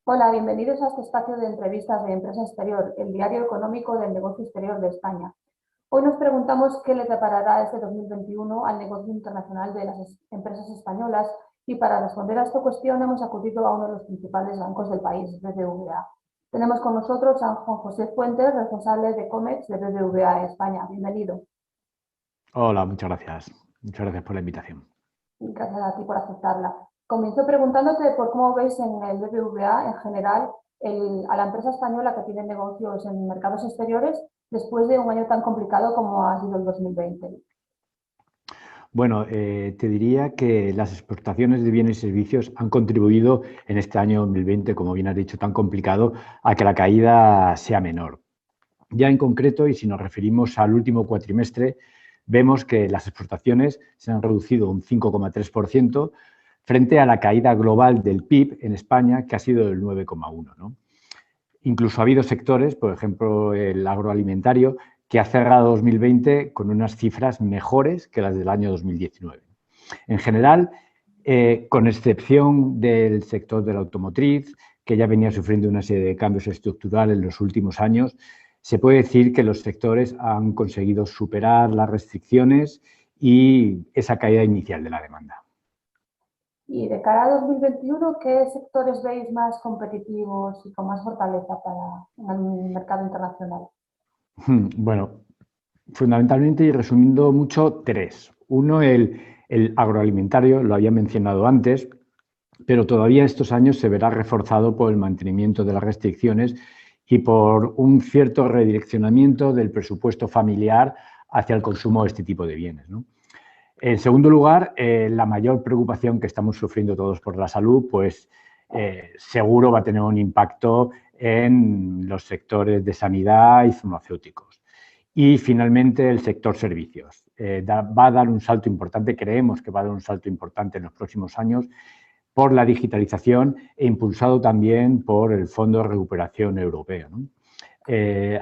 Hola, bienvenidos a este espacio de entrevistas de Empresa Exterior, el diario económico del negocio exterior de España. Hoy nos preguntamos qué le deparará este 2021 al negocio internacional de las empresas españolas y para responder a esta cuestión hemos acudido a uno de los principales bancos del país, BBVA. Tenemos con nosotros a Juan José Fuentes, responsable de COMEX de BBVA España. Bienvenido. Hola, muchas gracias. Muchas gracias por la invitación. Gracias a ti por aceptarla. Comienzo preguntándote por cómo ves en el BBVA en general a la empresa española que tiene negocios en mercados exteriores después de un año tan complicado como ha sido el 2020. Bueno, te diría que las exportaciones de bienes y servicios han contribuido en este año 2020, como bien has dicho, tan complicado, a que la caída sea menor. Ya en concreto, y si nos referimos al último cuatrimestre, vemos que las exportaciones se han reducido un 5,3% frente a la caída global del PIB en España, que ha sido del 9,1%, ¿no? Incluso ha habido sectores, por ejemplo, el agroalimentario, que ha cerrado 2020 con unas cifras mejores que las del año 2019. En general, con excepción del sector de la automotriz, que ya venía sufriendo una serie de cambios estructurales en los últimos años, se puede decir que los sectores han conseguido superar las restricciones y esa caída inicial de la demanda. Y de cara a 2021, ¿qué sectores veis más competitivos y con más fortaleza en el mercado internacional? Bueno, fundamentalmente y resumiendo mucho, tres. Uno, el agroalimentario, lo había mencionado antes, pero todavía estos años se verá reforzado por el mantenimiento de las restricciones y por un cierto redireccionamiento del presupuesto familiar hacia el consumo de este tipo de bienes, ¿no? En segundo lugar, la mayor preocupación que estamos sufriendo todos por la salud, pues seguro va a tener un impacto en los sectores de sanidad y farmacéuticos. Y finalmente el sector servicios. Va a dar un salto importante, creemos que va a dar un salto importante en los próximos años por la digitalización e impulsado también por el Fondo de Recuperación Europeo, ¿no?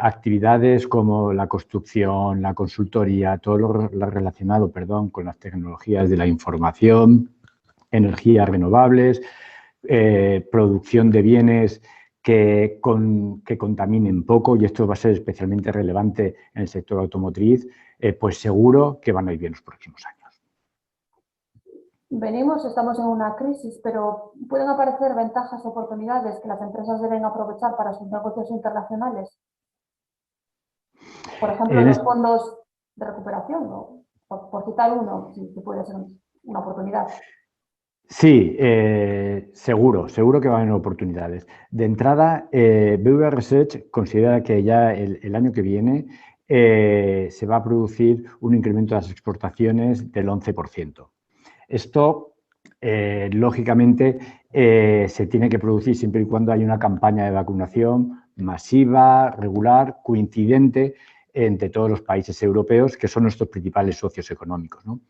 Actividades como la construcción, la consultoría, todo lo relacionado, con las tecnologías de la información, energías renovables, producción de bienes que contaminen poco, y esto va a ser especialmente relevante en el sector automotriz, pues seguro que van a ir bien los próximos años. Estamos en una crisis, pero ¿pueden aparecer ventajas o oportunidades que las empresas deben aprovechar para sus negocios internacionales? Por ejemplo, los fondos de recuperación, ¿no? Por citar uno, si puede ser una oportunidad. Sí, seguro que van a haber oportunidades. De entrada, BBVA Research considera que ya el año que viene se va a producir un incremento de las exportaciones del 11%. Esto, lógicamente, se tiene que producir siempre y cuando haya una campaña de vacunación masiva, regular, coincidente entre todos los países europeos, que son nuestros principales socios económicos, ¿no?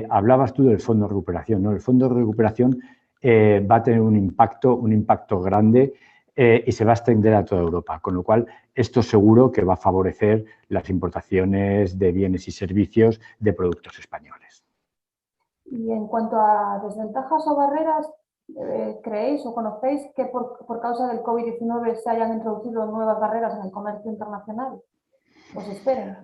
Hablabas tú del Fondo de Recuperación, ¿no? El Fondo de Recuperación va a tener un impacto grande y se va a extender a toda Europa, con lo cual esto seguro que va a favorecer las importaciones de bienes y servicios de productos españoles. Y en cuanto a desventajas o barreras, ¿creéis o conocéis que por causa del COVID-19 se hayan introducido nuevas barreras en el comercio internacional? ¿Os esperen?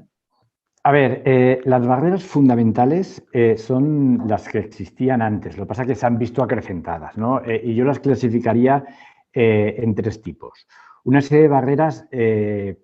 A ver, las barreras fundamentales son las que existían antes, lo que pasa es que se han visto acrecentadas, ¿no? Y yo las clasificaría en tres tipos. Una serie de barreras que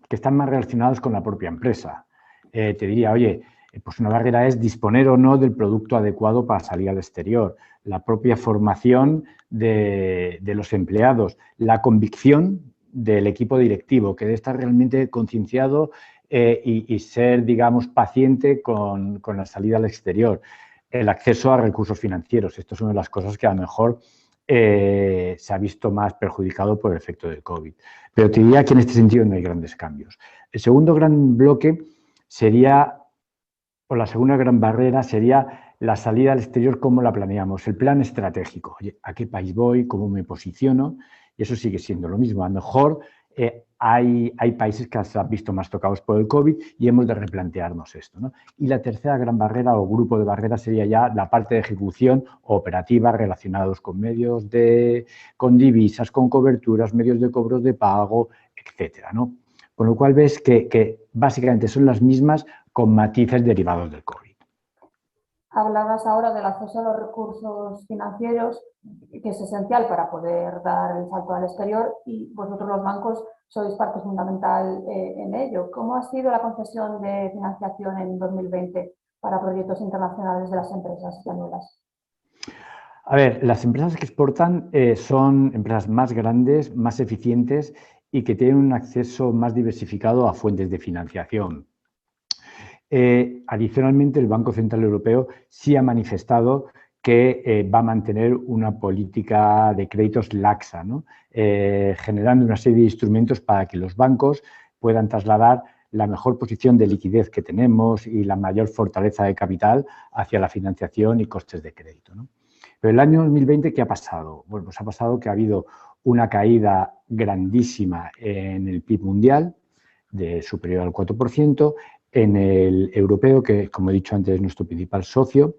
están más relacionadas con la propia empresa. Te diría, oye, pues una barrera es disponer o no del producto adecuado para salir al exterior, la propia formación de los empleados, la convicción del equipo directivo, que debe estar realmente concienciado y ser, digamos, paciente con la salida al exterior, el acceso a recursos financieros. Esto es una de las cosas que a lo mejor se ha visto más perjudicado por el efecto del COVID. Pero te diría que en este sentido no hay grandes cambios. El segundo gran bloque sería, o la segunda gran barrera sería la salida al exterior, cómo la planeamos, el plan estratégico. Oye, ¿a qué país voy? ¿Cómo me posiciono? Y eso sigue siendo lo mismo. A lo mejor hay países que se han visto más tocados por el COVID y hemos de replantearnos esto, ¿no? Y la tercera gran barrera o grupo de barreras sería ya la parte de ejecución operativa relacionados con con divisas, con coberturas, medios de cobros de pago, etcétera, ¿no? Con lo cual ves que básicamente son las mismas con matices derivados del COVID. Hablabas ahora del acceso a los recursos financieros, que es esencial para poder dar el salto al exterior, y vosotros los bancos sois parte fundamental en ello. ¿Cómo ha sido la concesión de financiación en 2020 para proyectos internacionales de las empresas españolas? A ver, las empresas que exportan son empresas más grandes, más eficientes y que tienen un acceso más diversificado a fuentes de financiación. Adicionalmente, el Banco Central Europeo sí ha manifestado que va a mantener una política de créditos laxa, ¿no? Generando una serie de instrumentos para que los bancos puedan trasladar la mejor posición de liquidez que tenemos y la mayor fortaleza de capital hacia la financiación y costes de crédito, ¿no? Pero el año 2020, ¿qué ha pasado? Bueno, pues ha pasado que ha habido una caída grandísima en el PIB mundial, superior al 4%, en el europeo, que como he dicho antes es nuestro principal socio,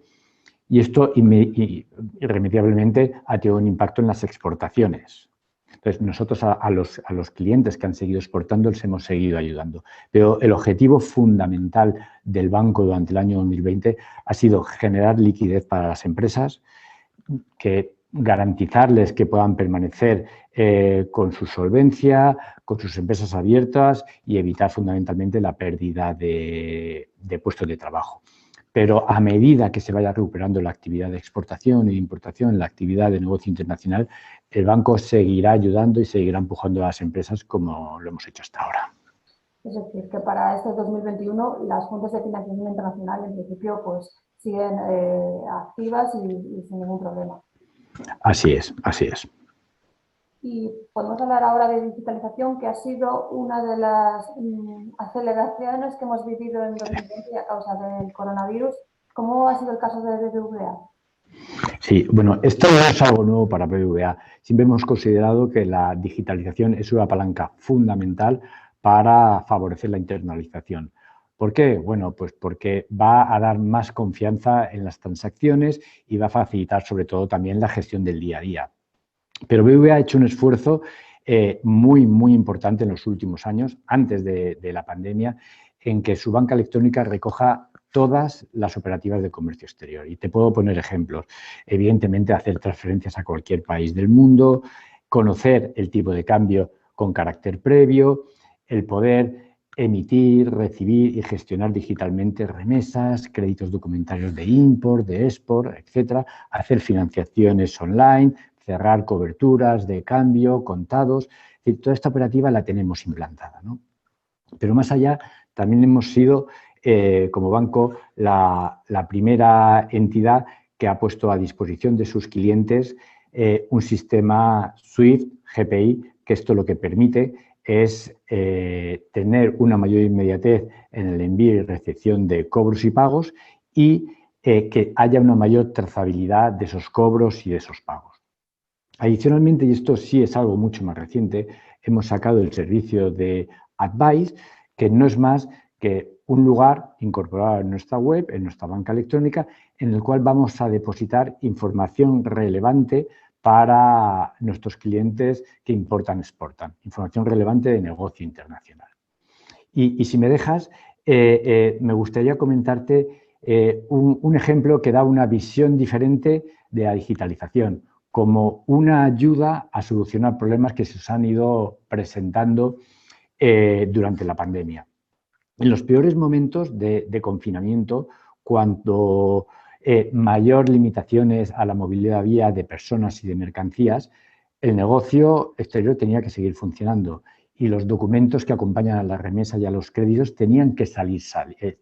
y esto irremediablemente ha tenido un impacto en las exportaciones. Entonces, nosotros a los clientes que han seguido exportando les hemos seguido ayudando. Pero el objetivo fundamental del banco durante el año 2020 ha sido generar liquidez para las empresas, garantizarles que puedan permanecer con su solvencia, con sus empresas abiertas y evitar fundamentalmente la pérdida de puestos de trabajo. Pero a medida que se vaya recuperando la actividad de exportación y de importación, la actividad de negocio internacional, el banco seguirá ayudando y seguirá empujando a las empresas como lo hemos hecho hasta ahora. Es decir, que para este 2021 las fuentes de financiación internacional en principio pues siguen activas y sin ningún problema. Así es, así es. Y podemos hablar ahora de digitalización, que ha sido una de las aceleraciones que hemos vivido en 2020 a causa del coronavirus. ¿Cómo ha sido el caso de BBVA? Sí, bueno, esto no es algo nuevo para BBVA. Siempre hemos considerado que la digitalización es una palanca fundamental para favorecer la internalización. ¿Por qué? Bueno, pues porque va a dar más confianza en las transacciones y va a facilitar sobre todo también la gestión del día a día. Pero BBVA ha hecho un esfuerzo muy importante en los últimos años, antes de la pandemia, en que su banca electrónica recoja todas las operativas de comercio exterior. Y te puedo poner ejemplos. Evidentemente, hacer transferencias a cualquier país del mundo, conocer el tipo de cambio con carácter previo, el poder emitir, recibir y gestionar digitalmente remesas, créditos documentarios de import, de export, etcétera, hacer financiaciones online, cerrar coberturas de cambio, contados. Es decir, toda esta operativa la tenemos implantada, ¿no? Pero más allá, también hemos sido, como banco, la primera entidad que ha puesto a disposición de sus clientes un sistema SWIFT GPI, que esto lo que permite es tener una mayor inmediatez en el envío y recepción de cobros y pagos y que haya una mayor trazabilidad de esos cobros y de esos pagos. Adicionalmente, y esto sí es algo mucho más reciente, hemos sacado el servicio de Advice, que no es más que un lugar incorporado en nuestra web, en nuestra banca electrónica, en el cual vamos a depositar información relevante para nuestros clientes que importan, exportan, información relevante de negocio internacional. Y si me dejas, me gustaría comentarte un ejemplo que da una visión diferente de la digitalización, como una ayuda a solucionar problemas que se os han ido presentando durante la pandemia. En los peores momentos de confinamiento, cuando mayor limitaciones a la movilidad había de personas y de mercancías, el negocio exterior tenía que seguir funcionando y los documentos que acompañan a la remesa y a los créditos tenían que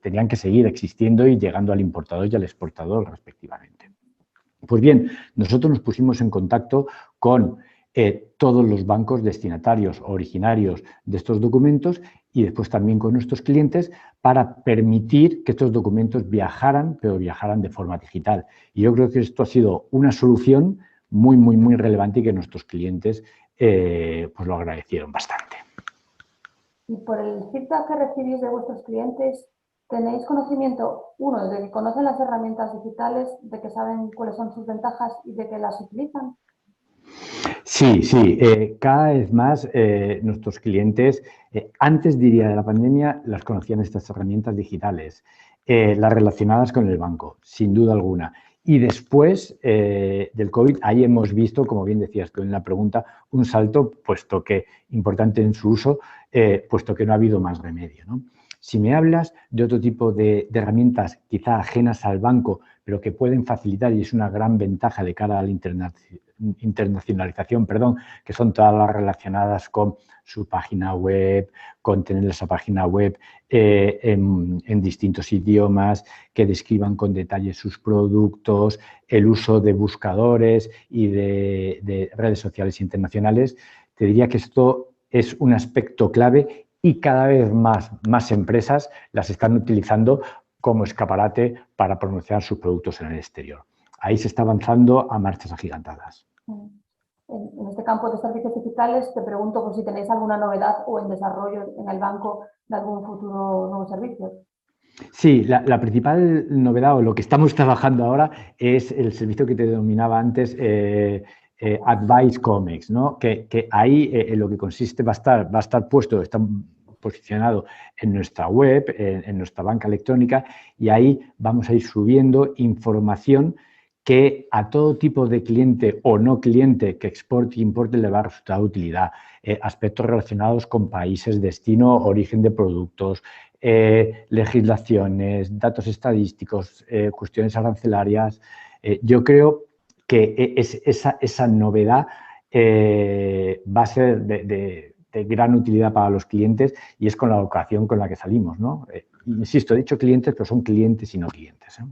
tenían que seguir existiendo y llegando al importador y al exportador respectivamente. Pues bien, nosotros nos pusimos en contacto con todos los bancos destinatarios originarios de estos documentos y después también con nuestros clientes para permitir que estos documentos viajaran, pero viajaran de forma digital. Y yo creo que esto ha sido una solución muy relevante y que nuestros clientes pues lo agradecieron bastante. Y por el feedback que recibís de vuestros clientes, ¿tenéis conocimiento, uno, de que conocen las herramientas digitales, de que saben cuáles son sus ventajas y de que las utilizan? Sí, sí, cada vez más nuestros clientes, antes diría de la pandemia, las conocían estas herramientas digitales, las relacionadas con el banco, sin duda alguna. Y después del COVID, ahí hemos visto, como bien decías tú en la pregunta, un salto, puesto que importante en su uso, puesto que no ha habido más remedio, ¿no? Si me hablas de otro tipo de herramientas quizá ajenas al banco, pero que pueden facilitar, y es una gran ventaja de cara a la internacionalización, perdón, que son todas las relacionadas con su página web, con tener esa página web en distintos idiomas, que describan con detalle sus productos, el uso de buscadores y de redes sociales internacionales. Te diría que esto es un aspecto clave y cada vez más empresas las están utilizando como escaparate para promocionar sus productos en el exterior. Ahí se está avanzando a marchas agigantadas. En este campo de servicios digitales, te pregunto por si tenéis alguna novedad o en desarrollo en el banco de algún futuro nuevo servicio. Sí, la principal novedad o lo que estamos trabajando ahora es el servicio que te denominaba antes Advice Comex, ¿no? Que ahí en lo que consiste va a estar puesto, está posicionado en nuestra web, en nuestra banca electrónica, y ahí vamos a ir subiendo información que a todo tipo de cliente o no cliente que exporte e importe le va a resultar de utilidad. Aspectos relacionados con países, destino, origen de productos, legislaciones, datos estadísticos, cuestiones arancelarias. Yo creo que esa novedad va a ser de gran utilidad para los clientes y es con la ocasión con la que salimos, ¿no? Insisto, he dicho clientes, pero son clientes y no clientes, ¿eh?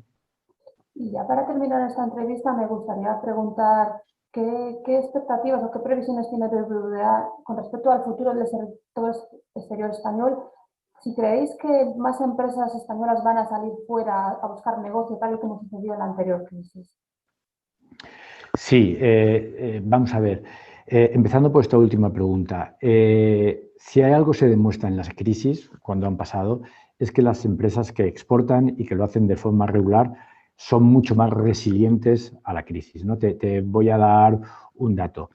Y ya para terminar esta entrevista, me gustaría preguntar qué expectativas o qué previsiones tiene BBVA con respecto al futuro del sector exterior español. Si creéis que más empresas españolas van a salir fuera a buscar negocio, tal y como sucedió en la anterior crisis. Sí, vamos a ver. Empezando por esta última pregunta. Si hay algo que se demuestra en las crisis, cuando han pasado, es que las empresas que exportan y que lo hacen de forma regular son mucho más resilientes a la crisis, ¿no? Te voy a dar un dato.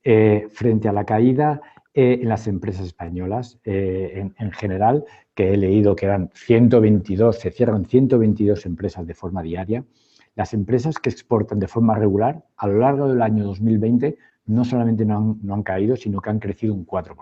Frente a la caída en las empresas españolas, en general, que he leído que eran 122, se cierran 122 empresas de forma diaria. Las empresas que exportan de forma regular, a lo largo del año 2020, no solamente no han caído, sino que han crecido un 4%.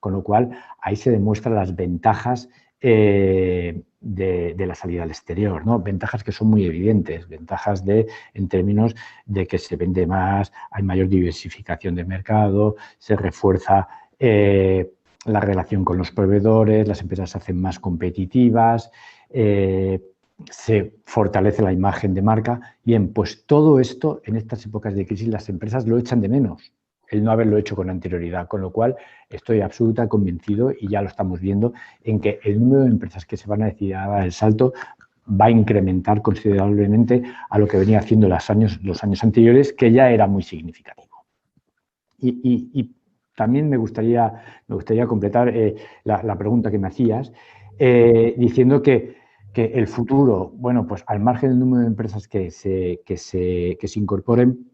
Con lo cual, ahí se demuestran las ventajas de la salida al exterior, ¿no? Ventajas que son muy evidentes, ventajas en términos de que se vende más, hay mayor diversificación de mercado, se refuerza la relación con los proveedores, las empresas se hacen más competitivas, se fortalece la imagen de marca. Bien, pues todo esto en estas épocas de crisis las empresas lo echan de menos, el no haberlo hecho con anterioridad, con lo cual estoy absolutamente convencido, y ya lo estamos viendo, en que el número de empresas que se van a decidir a dar el salto va a incrementar considerablemente a lo que venía haciendo los años anteriores, que ya era muy significativo. Y también me gustaría completar la pregunta que me hacías, diciendo que el futuro, bueno, pues al margen del número de empresas que se incorporen,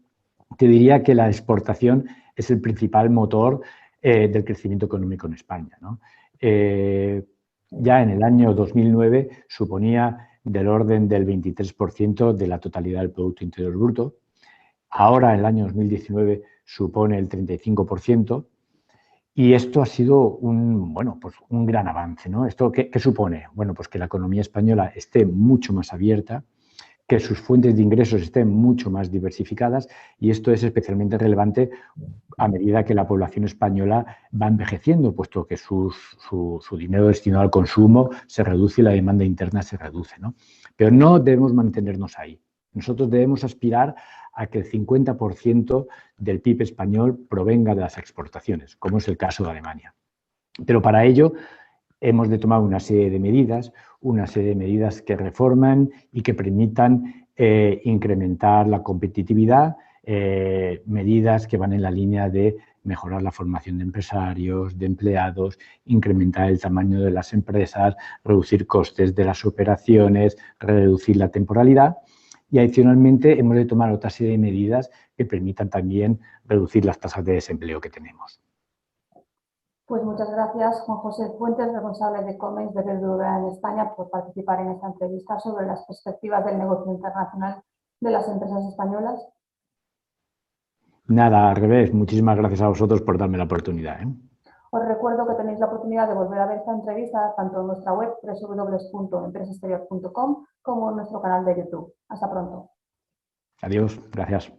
te diría que la exportación es el principal motor del crecimiento económico en España, ¿no? Ya en el año 2009 suponía del orden del 23% de la totalidad del Producto Interior Bruto. Ahora, en el año 2019, supone el 35%. Y esto ha sido pues un gran avance, ¿no? ¿Esto qué supone? Bueno, pues que la economía española esté mucho más abierta, que sus fuentes de ingresos estén mucho más diversificadas, y esto es especialmente relevante a medida que la población española va envejeciendo, puesto que su dinero destinado al consumo se reduce y la demanda interna se reduce, ¿no? Pero no debemos mantenernos ahí. Nosotros debemos aspirar a que el 50% del PIB español provenga de las exportaciones, como es el caso de Alemania. Pero para ello hemos de tomar una serie de medidas que reforman y que permitan incrementar la competitividad, medidas que van en la línea de mejorar la formación de empresarios, de empleados, incrementar el tamaño de las empresas, reducir costes de las operaciones, reducir la temporalidad y adicionalmente hemos de tomar otra serie de medidas que permitan también reducir las tasas de desempleo que tenemos. Pues muchas gracias, Juan José Fuentes, responsable de Comex de BBVA en España, por participar en esta entrevista sobre las perspectivas del negocio internacional de las empresas españolas. Nada, al revés. Muchísimas gracias a vosotros por darme la oportunidad. Os recuerdo que tenéis la oportunidad de volver a ver esta entrevista tanto en nuestra web www.empresasexterior.com como en nuestro canal de YouTube. Hasta pronto. Adiós. Gracias.